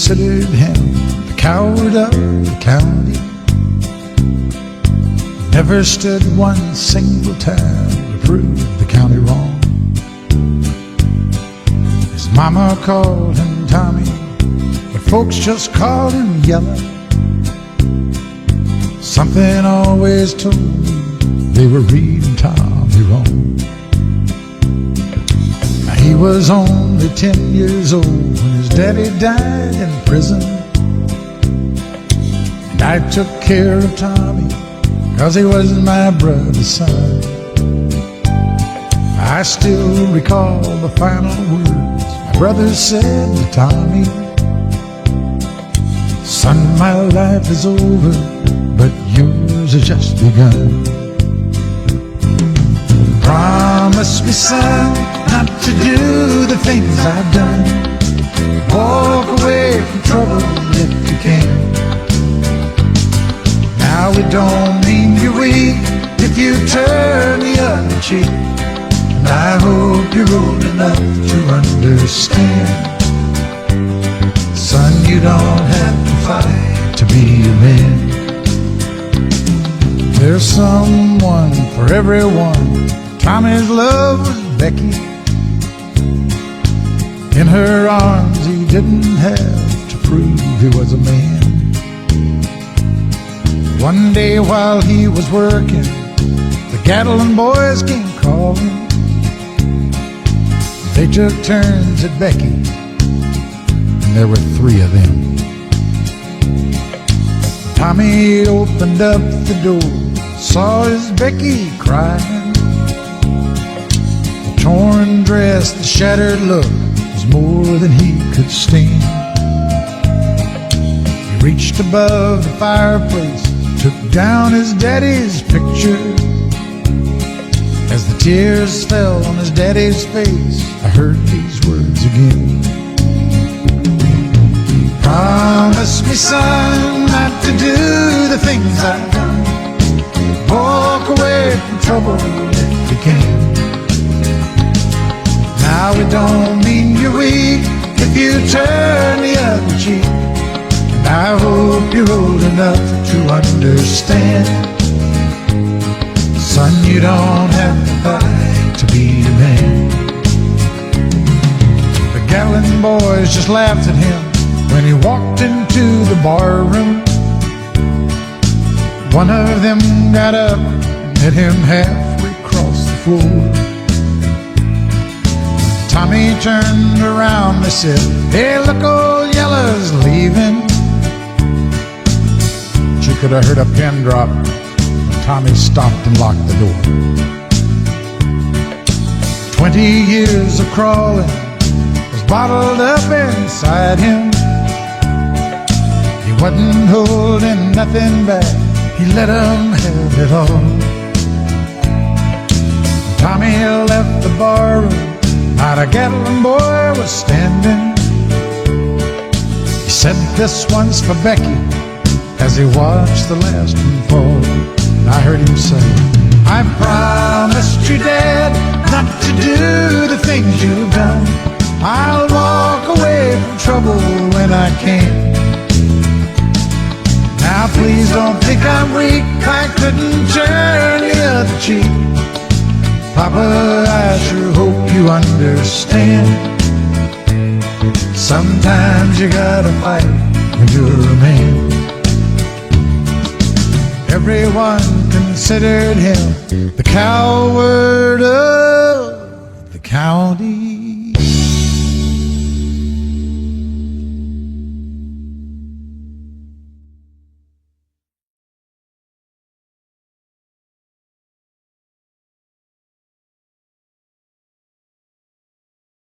considered him the coward of the county. Never stood one single time to prove the county wrong. His mama called him Tommy, but folks just called him Yellow. Something always told me they were reading Tommy wrong. Now, he was only 10 years old when his daddy died in prison, and I took care of Tommy 'cause he was my brother's son. I still recall the final words my brother said to Tommy: "Son, my life is over, but yours has just begun. Promise me, son, not to do the things I've done. Walk away from trouble if you can. Now it don't mean you're weak if you turn the other cheek, and I hope you're old enough to understand. Son, you don't have to fight to be a man. There's someone for everyone." Tommy's love was Becky. In her arms he didn't have to prove he was a man. One day while he was working, the Gatlin boys came calling. They took turns at Becky, and there were 3 of them. Tommy opened up the door, saw his Becky crying. The torn dress, the shattered look was more than he could stand. He reached above the fireplace, took down his daddy's picture. As the tears fell on his daddy's face, I heard these words again: "Promise me, son, not to do the things I've done. Walk away from trouble if you can. Now it don't mean you're weak if you turn the other cheek, and I hope you're old enough to understand. Son, you don't have to fight to be a man." The Gatlin boys just laughed at him when he walked into the bar room. One of them got up and met him halfway across the floor. Tommy turned around, they said, "Hey, look, old Yellow's leaving." But you could have heard a pin drop when Tommy stopped and locked the door. 20 years of crawling was bottled up inside him. He wasn't holding nothing back, he let him have it all. Tommy left the barroom, not a Gatlin boy was standing. He said, "This one's for Becky," as he watched the last one fall. I heard him say, "I promised you, Dad, not to do the things you've done. I'll walk away from trouble when I can. Now please don't think I'm weak, I couldn't turn the other cheek. Papa, I sure hope you understand. Sometimes you gotta fight when you're a man." Everyone considered him the coward of the county.